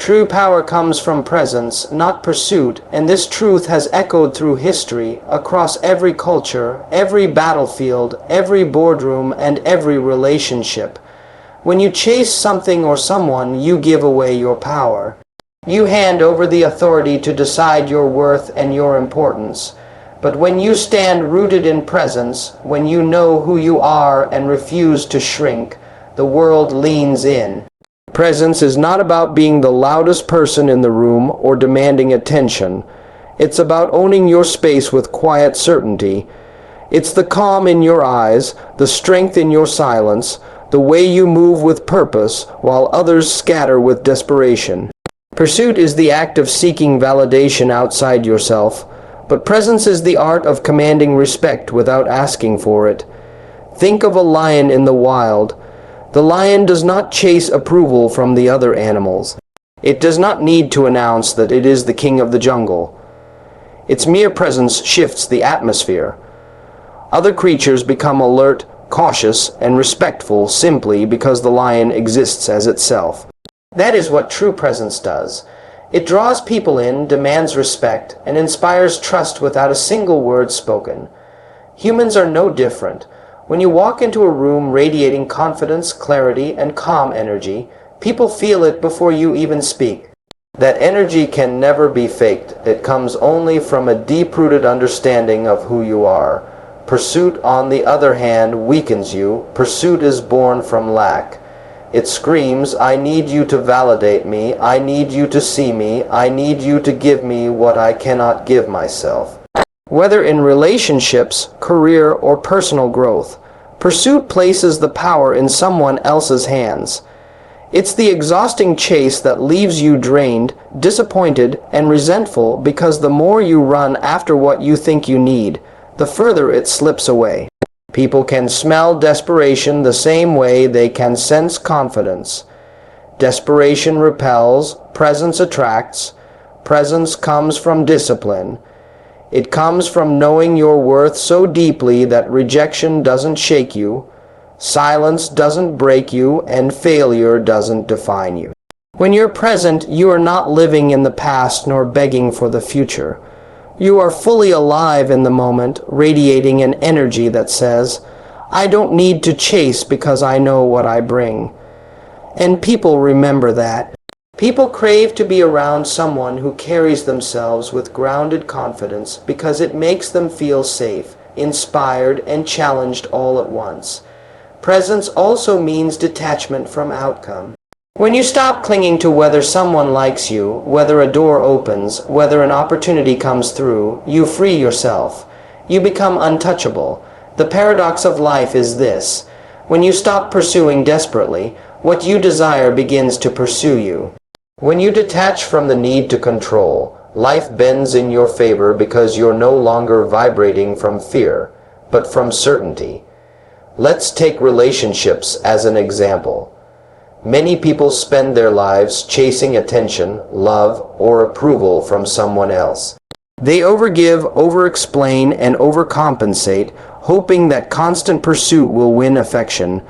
True power comes from presence, not pursuit, and this truth has echoed through history, across every culture, every battlefield, every boardroom, and every relationship. When you chase something or someone, you give away your power. You hand over the authority to decide your worth and your importance. But when you stand rooted in presence, when you know who you are and refuse to shrink, the world leans in. Presence is not about being the loudest person in the room or demanding attention. It's about owning your space with quiet certainty. It's the calm in your eyes, the strength in your silence, the way you move with purpose while others scatter with desperation. Pursuit is the act of seeking validation outside yourself, but presence is the art of commanding respect without asking for it. Think of a lion in the wild. The lion does not chase approval from the other animals. It does not need to announce that it is the king of the jungle. Its mere presence shifts the atmosphere. Other creatures become alert, cautious, and respectful simply because the lion exists as itself. That is what true presence does. It draws people in, demands respect, and inspires trust without a single word spoken. Humans are no different. When you walk into a room radiating confidence, clarity, and calm energy, people feel it before you even speak. That energy can never be faked. It comes only from a deep-rooted understanding of who you are. Pursuit, on the other hand, weakens you. Pursuit is born from lack. It screams, I need you to validate me, I need you to see me, I need you to give me what I cannot give myself. Whether in relationships, career, or personal growth, pursuit places the power in someone else's hands. It's the exhausting chase that leaves you drained, disappointed, and resentful because the more you run after what you think you need, the further it slips away. People can smell desperation the same way they can sense confidence. Desperation repels, presence attracts. Presence comes from discipline. It comes from knowing your worth so deeply that rejection doesn't shake you, silence doesn't break you, and failure doesn't define you. When you're present, you are not living in the past nor begging for the future. You are fully alive in the moment, radiating an energy that says, I don't need to chase because I know what I bring. And people remember that. People crave to be around someone who carries themselves with grounded confidence because it makes them feel safe, inspired, and challenged all at once. Presence also means detachment from outcome. When you stop clinging to whether someone likes you, whether a door opens, whether an opportunity comes through, you free yourself. You become untouchable. The paradox of life is this. When you stop pursuing desperately, what you desire begins to pursue you. When you detach from the need to control, life bends in your favor because you're no longer vibrating from fear, but from certainty. Let's take relationships as an example. Many people spend their lives chasing attention, love, or approval from someone else. They overgive, overexplain, and overcompensate, hoping that constant pursuit will win affection.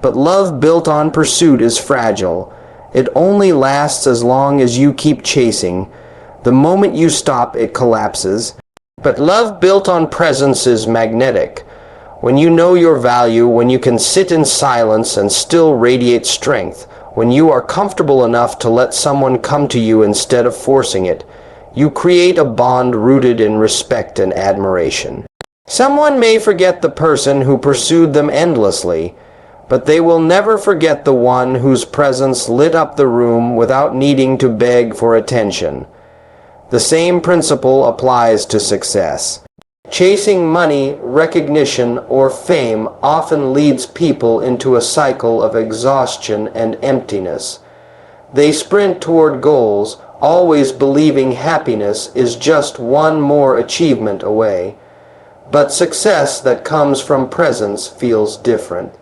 But love built on pursuit is fragile. It only lasts as long as you keep chasing. The moment you stop, it collapses. But love built on presence is magnetic. When you know your value, when you can sit in silence and still radiate strength, when you are comfortable enough to let someone come to you instead of forcing it, you create a bond rooted in respect and admiration. Someone may forget the person who pursued them endlessly, but they will never forget the one whose presence lit up the room without needing to beg for attention. The same principle applies to success. Chasing money, recognition, or fame often leads people into a cycle of exhaustion and emptiness. They sprint toward goals, always believing happiness is just one more achievement away. But success that comes from presence feels different.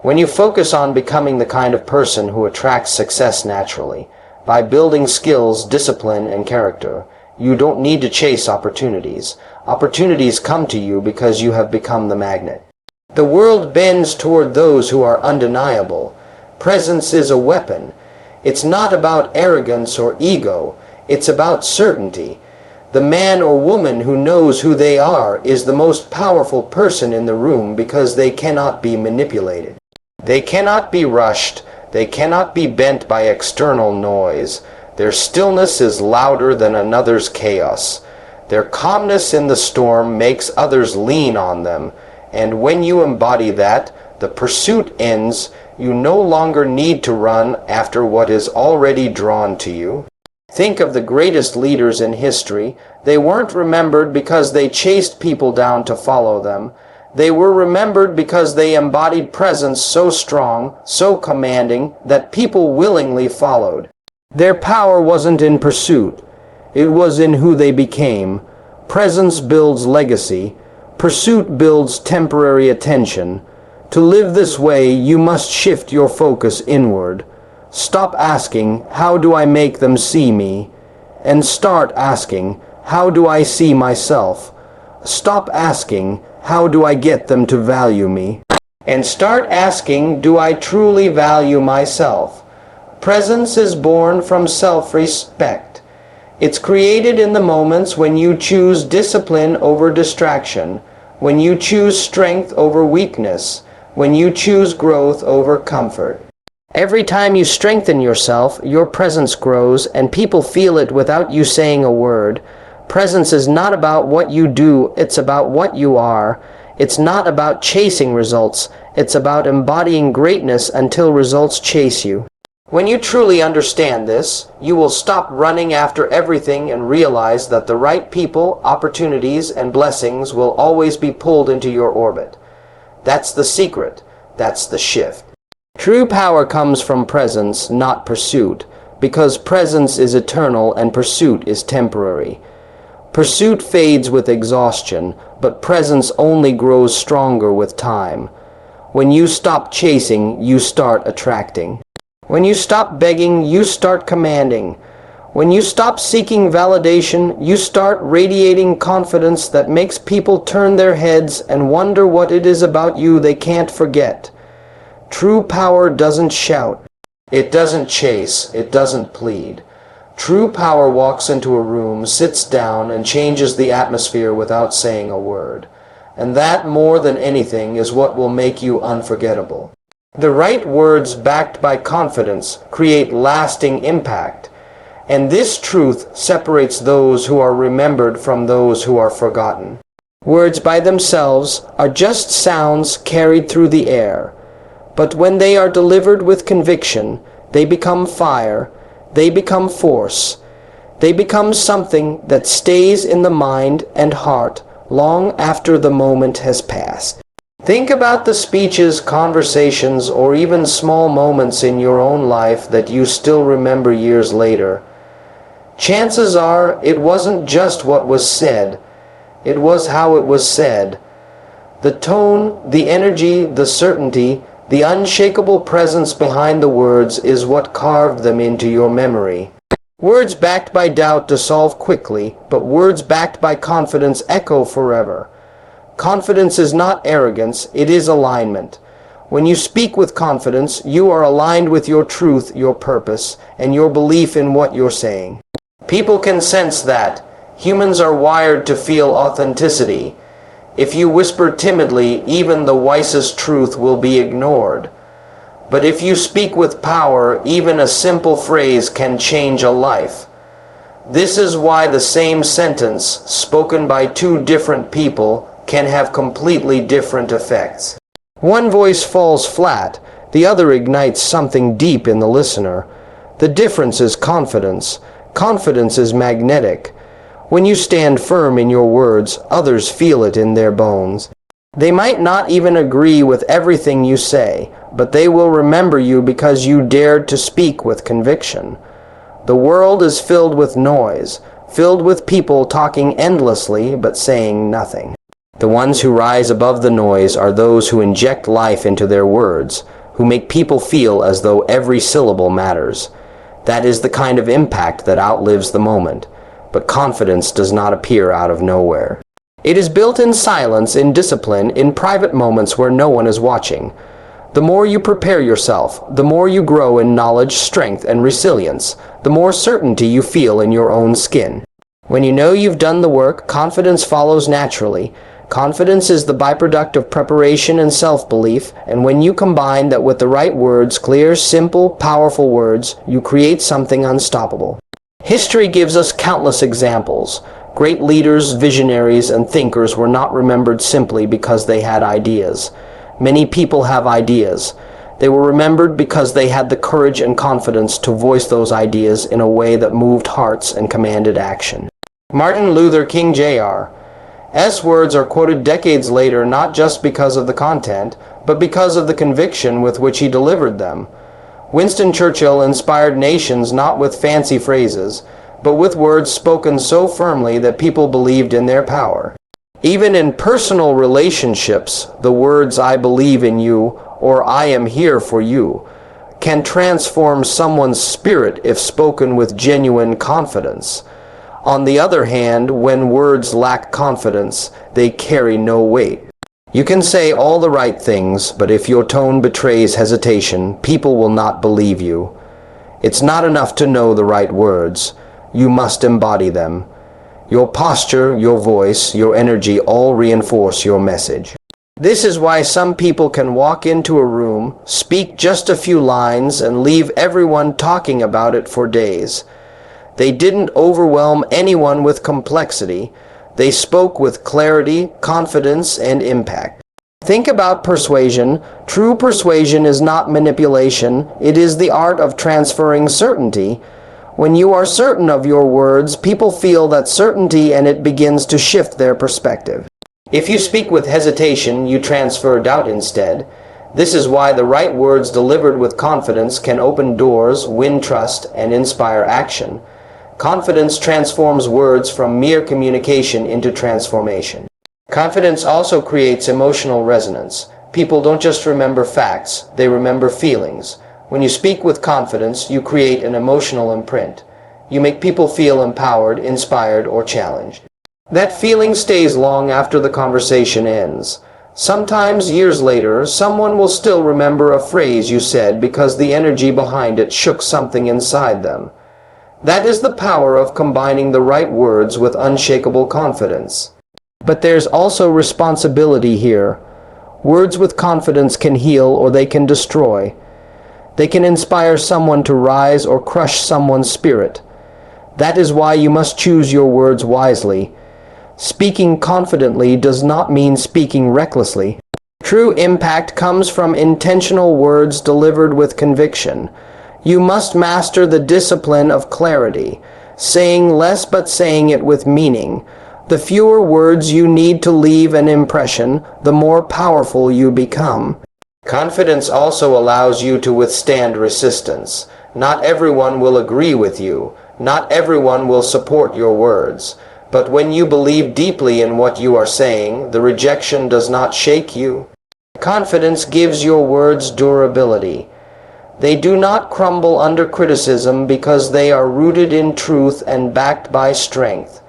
When you focus on becoming the kind of person who attracts success naturally, by building skills, discipline, and character, you don't need to chase opportunities. Opportunities come to you because you have become the magnet. The world bends toward those who are undeniable. Presence is a weapon. It's not about arrogance or ego. It's about certainty. The man or woman who knows who they are is the most powerful person in the room because they cannot be manipulated. They cannot be rushed. They cannot be bent by external noise. Their stillness is louder than another's chaos. Their calmness in the storm makes others lean on them. And when you embody that, the pursuit ends. You no longer need to run after what is already drawn to you. Think of the greatest leaders in history. They weren't remembered because they chased people down to follow them. They were remembered because they embodied presence so strong, so commanding, that people willingly followed. Their power wasn't in pursuit. It was in who they became. Presence builds legacy. Pursuit builds temporary attention. To live this way, you must shift your focus inward. Stop asking, how do I make them see me? And start asking, how do I see myself? Stop asking, how do I get them to value me? And start asking, do I truly value myself? Presence is born from self-respect. It's created in the moments when you choose discipline over distraction, when you choose strength over weakness, when you choose growth over comfort. Every time you strengthen yourself, your presence grows, and people feel it without you saying a word. Presence is not about what you do, it's about what you are. It's not about chasing results, it's about embodying greatness until results chase you. When you truly understand this, you will stop running after everything and realize that the right people, opportunities, and blessings will always be pulled into your orbit. That's the secret. That's the shift. True power comes from presence, not pursuit, because presence is eternal and pursuit is temporary. Pursuit fades with exhaustion, but presence only grows stronger with time. When you stop chasing, you start attracting. When you stop begging, you start commanding. When you stop seeking validation, you start radiating confidence that makes people turn their heads and wonder what it is about you they can't forget. True power doesn't shout. It doesn't chase. It doesn't plead. True power walks into a room, sits down, and changes the atmosphere without saying a word. And that, more than anything, is what will make you unforgettable. The right words backed by confidence create lasting impact. And this truth separates those who are remembered from those who are forgotten. Words by themselves are just sounds carried through the air. But when they are delivered with conviction, they become fire, they become force. They become something that stays in the mind and heart long after the moment has passed. Think about the speeches, conversations, or even small moments in your own life that you still remember years later. Chances are it wasn't just what was said, it was how it was said. The tone, the energy, the certainty, the unshakable presence behind the words is what carved them into your memory. Words backed by doubt dissolve quickly, but words backed by confidence echo forever. Confidence is not arrogance, it is alignment. When you speak with confidence, you are aligned with your truth, your purpose, and your belief in what you're saying. People can sense that. Humans are wired to feel authenticity. If you whisper timidly, even the wisest truth will be ignored. But if you speak with power, even a simple phrase can change a life. This is why the same sentence, spoken by two different people, can have completely different effects. One voice falls flat, the other ignites something deep in the listener. The difference is confidence. Confidence is magnetic. When you stand firm in your words, others feel it in their bones. They might not even agree with everything you say, but they will remember you because you dared to speak with conviction. The world is filled with noise, filled with people talking endlessly but saying nothing. The ones who rise above the noise are those who inject life into their words, who make people feel as though every syllable matters. That is the kind of impact that outlives the moment. But confidence does not appear out of nowhere. It is built in silence, in discipline, in private moments where no one is watching. The more you prepare yourself, the more you grow in knowledge, strength, and resilience, the more certainty you feel in your own skin. When you know you've done the work, confidence follows naturally. Confidence is the byproduct of preparation and self-belief, and when you combine that with the right words, clear, simple, powerful words, you create something unstoppable. History gives us countless examples. Great leaders, visionaries, and thinkers were not remembered simply because they had ideas. Many people have ideas. They were remembered because they had the courage and confidence to voice those ideas in a way that moved hearts and commanded action. Martin Luther King Jr. S. words are quoted decades later not just because of the content, but because of the conviction with which he delivered them. Winston Churchill inspired nations not with fancy phrases, but with words spoken so firmly that people believed in their power. Even in personal relationships, the words "I believe in you" or "I am here for you" can transform someone's spirit if spoken with genuine confidence. On the other hand, when words lack confidence, they carry no weight. You can say all the right things, but if your tone betrays hesitation, people will not believe you. It's not enough to know the right words. You must embody them. Your posture, your voice, your energy all reinforce your message. This is why some people can walk into a room, speak just a few lines, and leave everyone talking about it for days. They didn't overwhelm anyone with complexity. They spoke with clarity, confidence, and impact. Think about persuasion. True persuasion is not manipulation. It is the art of transferring certainty. When you are certain of your words, people feel that certainty and it begins to shift their perspective. If you speak with hesitation, you transfer doubt instead. This is why the right words delivered with confidence can open doors, win trust, and inspire action. Confidence transforms words from mere communication into transformation. Confidence also creates emotional resonance. People don't just remember facts, they remember feelings. When you speak with confidence, you create an emotional imprint. You make people feel empowered, inspired, or challenged. That feeling stays long after the conversation ends. Sometimes, years later, someone will still remember a phrase you said because the energy behind it shook something inside them. That is the power of combining the right words with unshakable confidence. But there's also responsibility here. Words with confidence can heal or they can destroy. They can inspire someone to rise or crush someone's spirit. That is why you must choose your words wisely. Speaking confidently does not mean speaking recklessly. True impact comes from intentional words delivered with conviction. You must master the discipline of clarity, saying less but saying it with meaning. The fewer words you need to leave an impression, the more powerful you become. Confidence also allows you to withstand resistance. Not everyone will agree with you. Not everyone will support your words. But when you believe deeply in what you are saying, the rejection does not shake you. Confidence gives your words durability. They do not crumble under criticism because they are rooted in truth and backed by strength.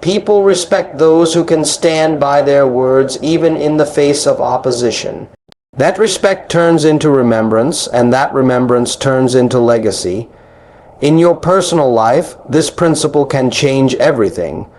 People respect those who can stand by their words even in the face of opposition. That respect turns into remembrance, and that remembrance turns into legacy. In your personal life, this principle can change everything.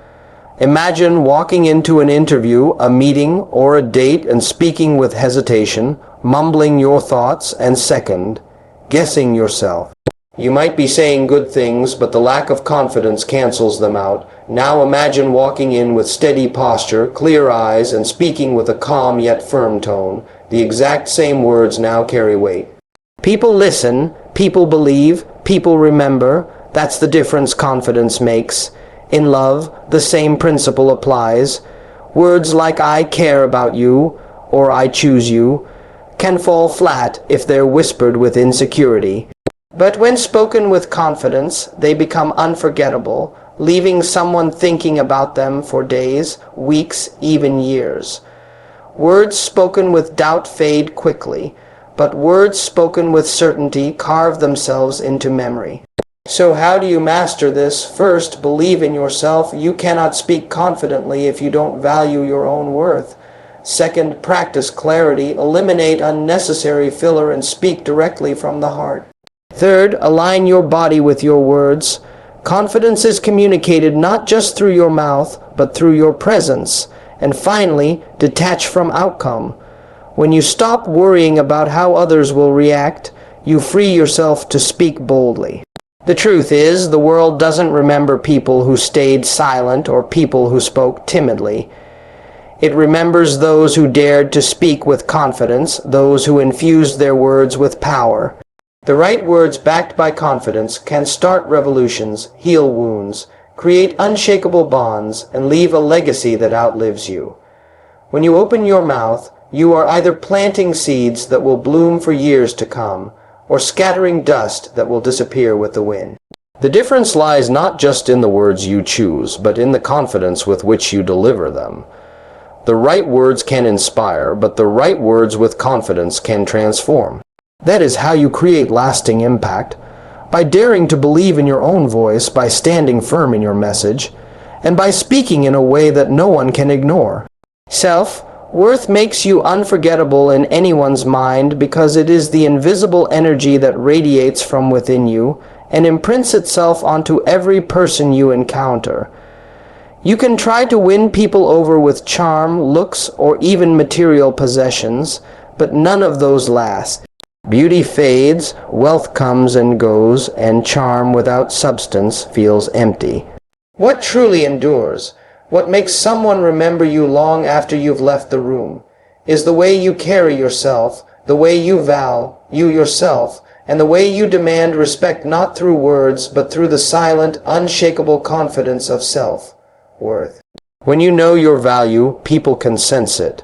Imagine walking into an interview, a meeting, or a date and speaking with hesitation, mumbling your thoughts, and second, guessing yourself. You might be saying good things, but the lack of confidence cancels them out. Now imagine walking in with steady posture, clear eyes, and speaking with a calm yet firm tone. The exact same words now carry weight. People listen, people believe, people remember. That's the difference confidence makes. In love, the same principle applies. Words like "I care about you" or "I choose you" can fall flat if they're whispered with insecurity. But when spoken with confidence, they become unforgettable, leaving someone thinking about them for days, weeks, even years. Words spoken with doubt fade quickly, but words spoken with certainty carve themselves into memory. So how do you master this? First, believe in yourself. You cannot speak confidently if you don't value your own worth. Second, practice clarity. Eliminate unnecessary filler and speak directly from the heart. Third, align your body with your words. Confidence is communicated not just through your mouth, but through your presence. And finally, detach from outcome. When you stop worrying about how others will react, you free yourself to speak boldly. The truth is, the world doesn't remember people who stayed silent or people who spoke timidly. It remembers those who dared to speak with confidence, those who infused their words with power. The right words backed by confidence can start revolutions, heal wounds, create unshakable bonds, and leave a legacy that outlives you. When you open your mouth, you are either planting seeds that will bloom for years to come, or scattering dust that will disappear with the wind. The difference lies not just in the words you choose, but in the confidence with which you deliver them. The right words can inspire, but the right words with confidence can transform. That is how you create lasting impact, by daring to believe in your own voice, by standing firm in your message, and by speaking in a way that no one can ignore. Self-worth makes you unforgettable in anyone's mind because it is the invisible energy that radiates from within you and imprints itself onto every person you encounter. You can try to win people over with charm, looks, or even material possessions, but none of those last. Beauty fades, wealth comes and goes, and charm without substance feels empty. What truly endures, what makes someone remember you long after you've left the room, is the way you carry yourself, the way you vow, you yourself, and the way you demand respect not through words, but through the silent, unshakable confidence of self-worth. When you know your value, people can sense it.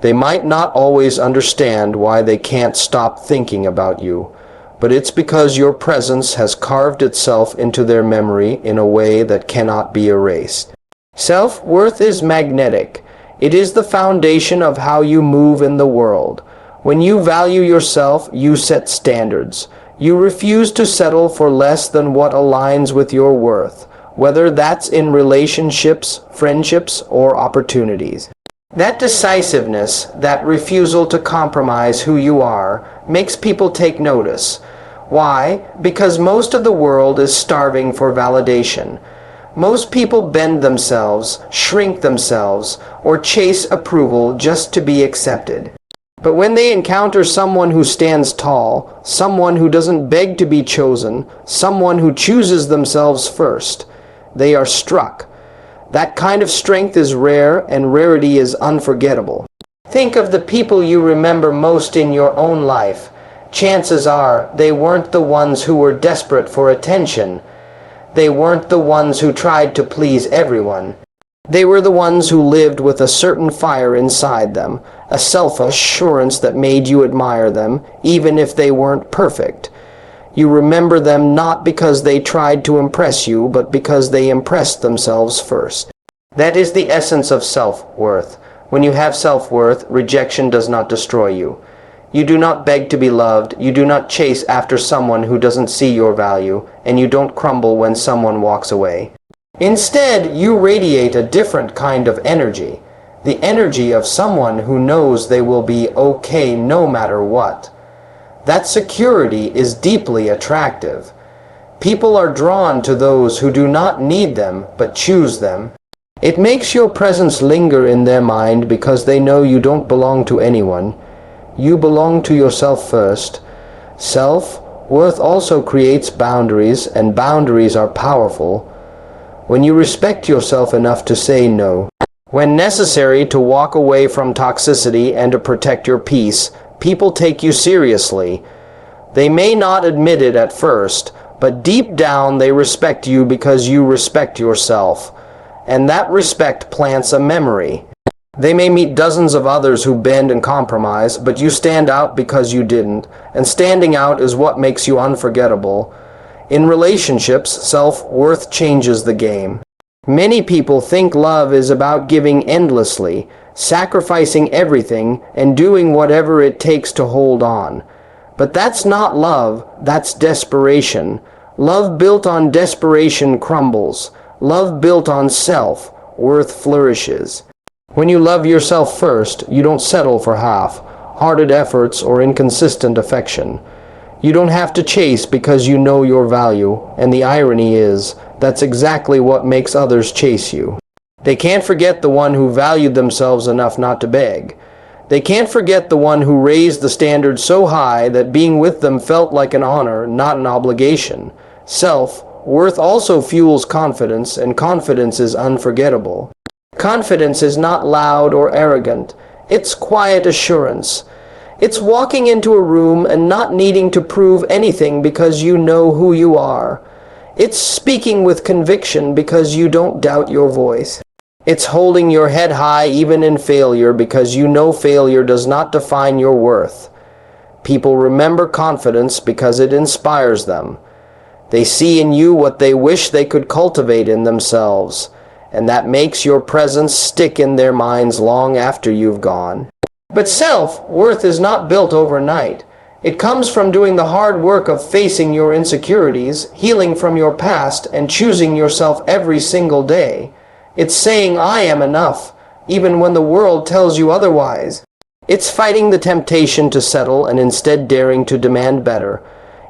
They might not always understand why they can't stop thinking about you, but it's because your presence has carved itself into their memory in a way that cannot be erased. Self-worth is magnetic. It is the foundation of how you move in the world. When you value yourself, you set standards. You refuse to settle for less than what aligns with your worth, whether that's in relationships, friendships, or opportunities. That decisiveness, that refusal to compromise who you are, makes people take notice. Why? Because most of the world is starving for validation. Most people bend themselves, shrink themselves, or chase approval just to be accepted. But when they encounter someone who stands tall, someone who doesn't beg to be chosen, someone who chooses themselves first, they are struck. That kind of strength is rare, and rarity is unforgettable. Think of the people you remember most in your own life. Chances are they weren't the ones who were desperate for attention. They weren't the ones who tried to please everyone. They were the ones who lived with a certain fire inside them, a self-assurance that made you admire them, even if they weren't perfect. You remember them not because they tried to impress you, but because they impressed themselves first. That is the essence of self-worth. When you have self-worth, rejection does not destroy you. You do not beg to be loved, you do not chase after someone who doesn't see your value, and you don't crumble when someone walks away. Instead, you radiate a different kind of energy, the energy of someone who knows they will be okay no matter what. That security is deeply attractive. People are drawn to those who do not need them, but choose them. It makes your presence linger in their mind because they know you don't belong to anyone. You belong to yourself first. Self-worth also creates boundaries, and boundaries are powerful. When you respect yourself enough to say no, when necessary to walk away from toxicity and to protect your peace, people take you seriously. They may not admit it at first, but deep down they respect you because you respect yourself. And that respect plants a memory. They may meet dozens of others who bend and compromise, but you stand out because you didn't, and standing out is what makes you unforgettable. In relationships, self-worth changes the game. Many people think love is about giving endlessly, sacrificing everything, and doing whatever it takes to hold on. But that's not love, that's desperation. Love built on desperation crumbles. Love built on self-worth flourishes. When you love yourself first, you don't settle for half-hearted efforts or inconsistent affection. You don't have to chase because you know your value, and the irony is, that's exactly what makes others chase you. They can't forget the one who valued themselves enough not to beg. They can't forget the one who raised the standard so high that being with them felt like an honor, not an obligation. Self-worth also fuels confidence, and confidence is unforgettable. Confidence is not loud or arrogant. It's quiet assurance. It's walking into a room and not needing to prove anything because you know who you are. It's speaking with conviction because you don't doubt your voice. It's holding your head high even in failure because you know failure does not define your worth. People remember confidence because it inspires them. They see in you what they wish they could cultivate in themselves, and that makes your presence stick in their minds long after you've gone. But self-worth is not built overnight. It comes from doing the hard work of facing your insecurities, healing from your past, and choosing yourself every single day. It's saying, I am enough, even when the world tells you otherwise. It's fighting the temptation to settle and instead daring to demand better.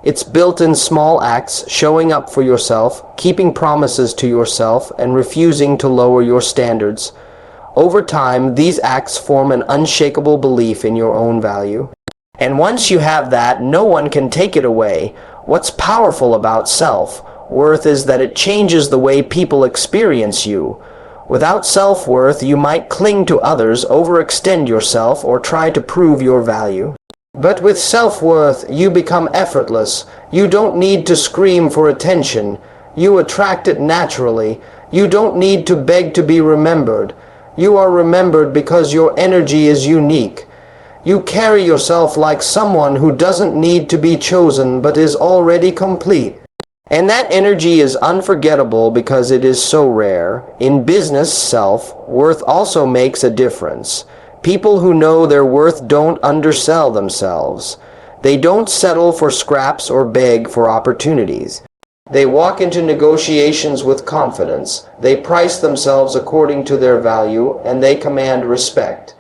It's built in small acts, showing up for yourself, keeping promises to yourself, and refusing to lower your standards. Over time, these acts form an unshakable belief in your own value. And once you have that, no one can take it away. What's powerful about self-worth is that it changes the way people experience you. Without self-worth, you might cling to others, overextend yourself, or try to prove your value. But with self-worth, you become effortless. You don't need to scream for attention. You attract it naturally. You don't need to beg to be remembered. You are remembered because your energy is unique. You carry yourself like someone who doesn't need to be chosen but is already complete. And that energy is unforgettable because it is so rare. In business, self-worth also makes a difference. People who know their worth don't undersell themselves. They don't settle for scraps or beg for opportunities. They walk into negotiations with confidence. They price themselves according to their value, and they command respect.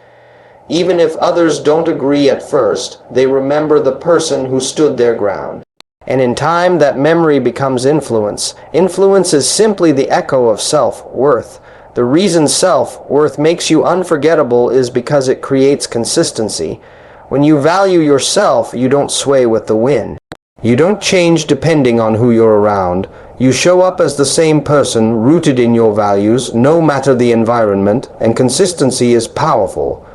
Even if others don't agree at first, they remember the person who stood their ground. And in time, that memory becomes influence. Influence is simply the echo of self-worth. The reason self-worth makes you unforgettable is because it creates consistency. When you value yourself, you don't sway with the wind. You don't change depending on who you're around. You show up as the same person, rooted in your values, no matter the environment, and consistency is powerful.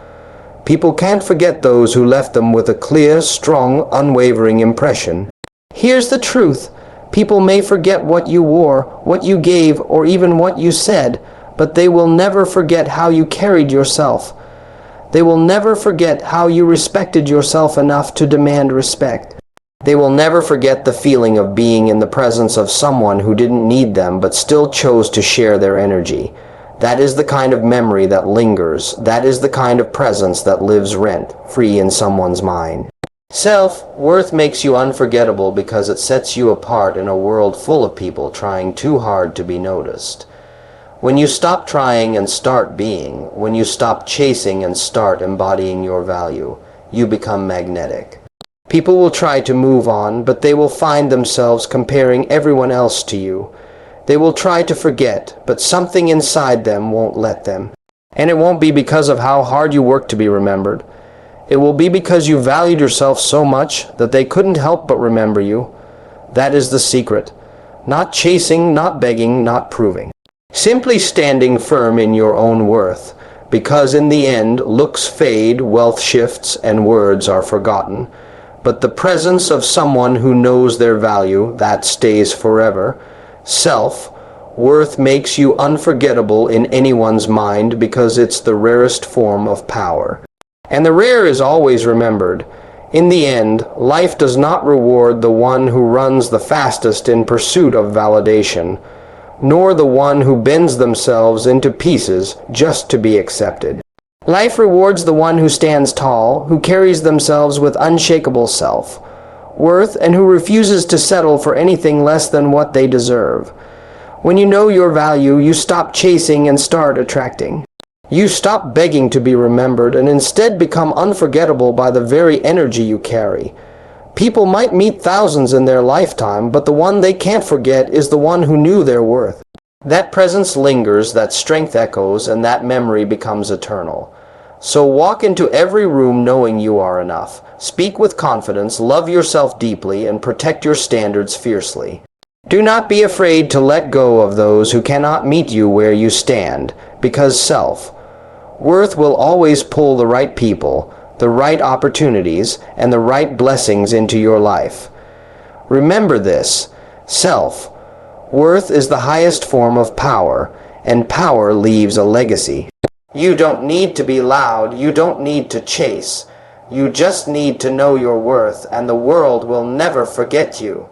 People can't forget those who left them with a clear, strong, unwavering impression. Here's the truth. People may forget what you wore, what you gave, or even what you said, but they will never forget how you carried yourself. They will never forget how you respected yourself enough to demand respect. They will never forget the feeling of being in the presence of someone who didn't need them but still chose to share their energy. That is the kind of memory that lingers. That is the kind of presence that lives rent-free in someone's mind. Self-worth makes you unforgettable because it sets you apart in a world full of people trying too hard to be noticed. When you stop trying and start being, when you stop chasing and start embodying your value, you become magnetic. People will try to move on, but they will find themselves comparing everyone else to you. They will try to forget, but something inside them won't let them. And it won't be because of how hard you work to be remembered. It will be because you valued yourself so much that they couldn't help but remember you. That is the secret. Not chasing, not begging, not proving. Simply standing firm in your own worth, because in the end, looks fade, wealth shifts, and words are forgotten. But the presence of someone who knows their value, that stays forever. Self-worth makes you unforgettable in anyone's mind because it's the rarest form of power. And the rare is always remembered. In the end, life does not reward the one who runs the fastest in pursuit of validation, nor the one who bends themselves into pieces just to be accepted. Life rewards the one who stands tall, who carries themselves with unshakable self-worth, and who refuses to settle for anything less than what they deserve. When you know your value, you stop chasing and start attracting. You stop begging to be remembered and instead become unforgettable by the very energy you carry. People might meet thousands in their lifetime, but the one they can't forget is the one who knew their worth. That presence lingers, that strength echoes, and that memory becomes eternal. So walk into every room knowing you are enough. Speak with confidence, love yourself deeply, and protect your standards fiercely. Do not be afraid to let go of those who cannot meet you where you stand, because self-worth will always pull the right people, the right opportunities, and the right blessings into your life. Remember this: self-worth is the highest form of power, and power leaves a legacy. You don't need to be loud, you don't need to chase. You just need to know your worth, and the world will never forget you.